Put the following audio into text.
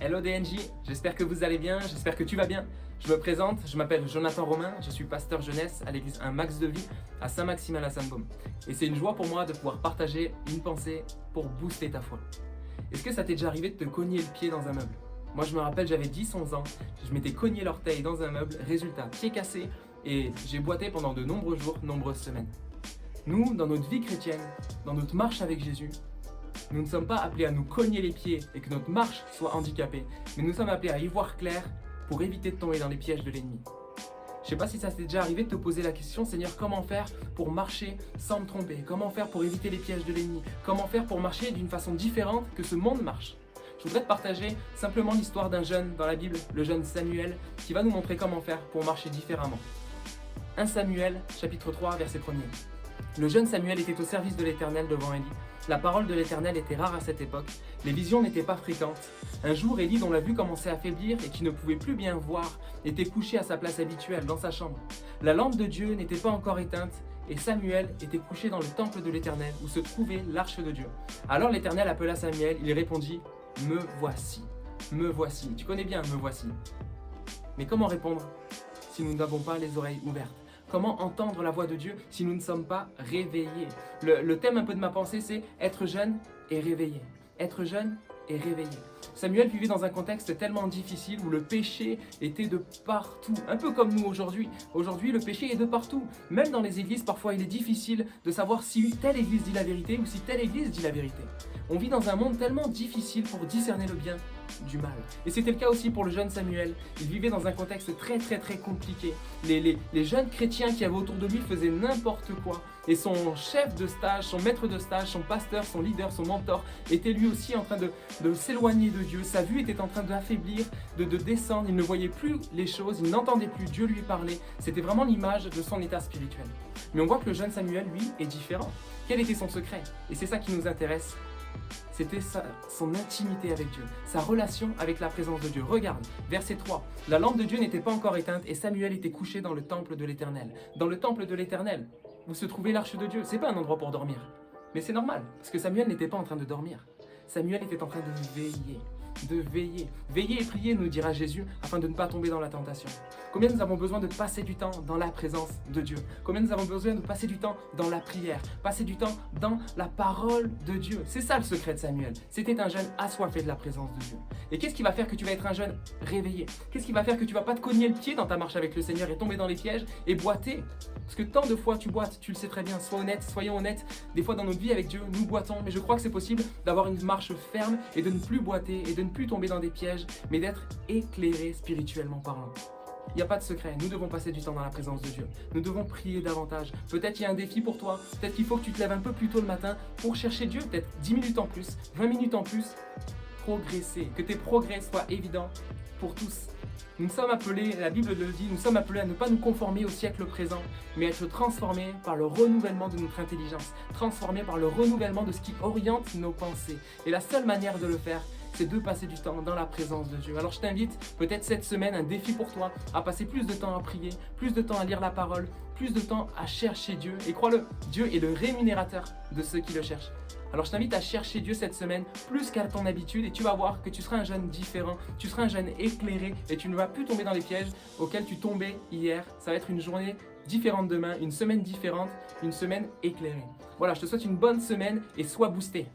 Hello DNJ, j'espère que vous allez bien, j'espère que tu vas bien. Je me présente, je m'appelle Jonathan Romain, je suis pasteur jeunesse à l'église Un Max de Vie à Saint-Maximin la Sainte-Baume. Et c'est une joie pour moi de pouvoir partager une pensée pour booster ta foi. Est-ce que ça t'est déjà arrivé de te cogner le pied dans un meuble? Moi je me rappelle, j'avais 10-11 ans, je m'étais cogné l'orteil dans un meuble, résultat, pied cassé, et j'ai boité pendant de nombreux jours, nombreuses semaines. Nous, dans notre vie chrétienne, dans notre marche avec Jésus, nous ne sommes pas appelés à nous cogner les pieds et que notre marche soit handicapée, mais nous sommes appelés à y voir clair pour éviter de tomber dans les pièges de l'ennemi. Je ne sais pas si ça s'est déjà arrivé de te poser la question, Seigneur, comment faire pour marcher sans me tromper? Comment faire pour éviter les pièges de l'ennemi? Comment faire pour marcher d'une façon différente que ce monde marche? Je voudrais te partager simplement l'histoire d'un jeune dans la Bible, le jeune Samuel, qui va nous montrer comment faire pour marcher différemment. 1 Samuel, chapitre 3, verset 1er. Le jeune Samuel était au service de l'Éternel devant Élie. La parole de l'Éternel était rare à cette époque, les visions n'étaient pas fréquentes. Un jour, Élie, dont la vue commençait à faiblir et qui ne pouvait plus bien voir, était couché à sa place habituelle, dans sa chambre. La lampe de Dieu n'était pas encore éteinte et Samuel était couché dans le temple de l'Éternel où se trouvait l'arche de Dieu. Alors l'Éternel appela Samuel, il répondit « Me voici, me voici ». Tu connais bien « me voici ». Mais comment répondre si nous n'avons pas les oreilles ouvertes? Comment entendre la voix de Dieu si nous ne sommes pas réveillés? Le thème un peu de ma pensée, c'est être jeune et réveillé. Être jeune et réveillé. Samuel vivait dans un contexte tellement difficile où le péché était de partout, un peu comme nous aujourd'hui. Aujourd'hui, le péché est de partout. Même dans les églises, parfois, il est difficile de savoir si telle église dit la vérité ou si telle église dit la vérité. On vit dans un monde tellement difficile pour discerner le bien du mal. Et c'était le cas aussi pour le jeune Samuel. Il vivait dans un contexte très compliqué. Les jeunes chrétiens qui avaient autour de lui faisaient n'importe quoi. Et son chef de stage, son maître de stage, son pasteur, son leader, son mentor était lui aussi en train de s'éloigner de Dieu. Sa vue était en train d'affaiblir, de descendre. Il ne voyait plus les choses, il n'entendait plus Dieu lui parler. C'était vraiment l'image de son état spirituel. Mais on voit que le jeune Samuel, lui, est différent. Quel était son secret? Et c'est ça qui nous intéresse. C'était son intimité avec Dieu, sa relation avec la présence de Dieu. Regarde, verset 3. La lampe de Dieu n'était pas encore éteinte et Samuel était couché dans le temple de l'Éternel. Dans le temple de l'Éternel, où se trouvait l'arche de Dieu. C'est pas un endroit pour dormir. Mais c'est normal, parce que Samuel n'était pas en train de dormir. Samuel était en train de veiller. De veiller. Veiller et prier, nous dira Jésus, afin de ne pas tomber dans la tentation. Combien nous avons besoin de passer du temps dans la présence de Dieu? Combien nous avons besoin de passer du temps dans la prière? Passer du temps dans la parole de Dieu? C'est ça le secret de Samuel. C'était un jeune assoiffé de la présence de Dieu. Et qu'est-ce qui va faire que tu vas être un jeune réveillé? Qu'est-ce qui va faire que tu vas pas te cogner le pied dans ta marche avec le Seigneur et tomber dans les pièges et boiter? Parce que tant de fois tu boites, tu le sais très bien, sois honnête, soyons honnêtes. Des fois dans notre vie avec Dieu, nous boitons, mais je crois que c'est possible d'avoir une marche ferme et de ne plus boiter et de ne plus tomber dans des pièges, mais d'être éclairé spirituellement parlant. Il n'y a pas de secret, nous devons passer du temps dans la présence de Dieu. Nous devons prier davantage. Peut-être il y a un défi pour toi, peut-être qu'il faut que tu te lèves un peu plus tôt le matin pour chercher Dieu, peut-être 10 minutes en plus, 20 minutes en plus, progresser, que tes progrès soient évidents pour tous. Nous sommes appelés, la Bible le dit, nous sommes appelés à ne pas nous conformer au siècle présent, mais à être transformés par le renouvellement de notre intelligence, transformés par le renouvellement de ce qui oriente nos pensées. Et la seule manière de le faire, c'est de passer du temps dans la présence de Dieu. Alors je t'invite, peut-être cette semaine, un défi pour toi, à passer plus de temps à prier, plus de temps à lire la parole, plus de temps à chercher Dieu. Et crois-le, Dieu est le rémunérateur de ceux qui le cherchent. Alors je t'invite à chercher Dieu cette semaine plus qu'à ton habitude et tu vas voir que tu seras un jeune différent, tu seras un jeune éclairé et tu ne vas plus tomber dans les pièges auxquels tu tombais hier. Ça va être une journée différente demain, une semaine différente, une semaine éclairée. Voilà, je te souhaite une bonne semaine et sois boosté.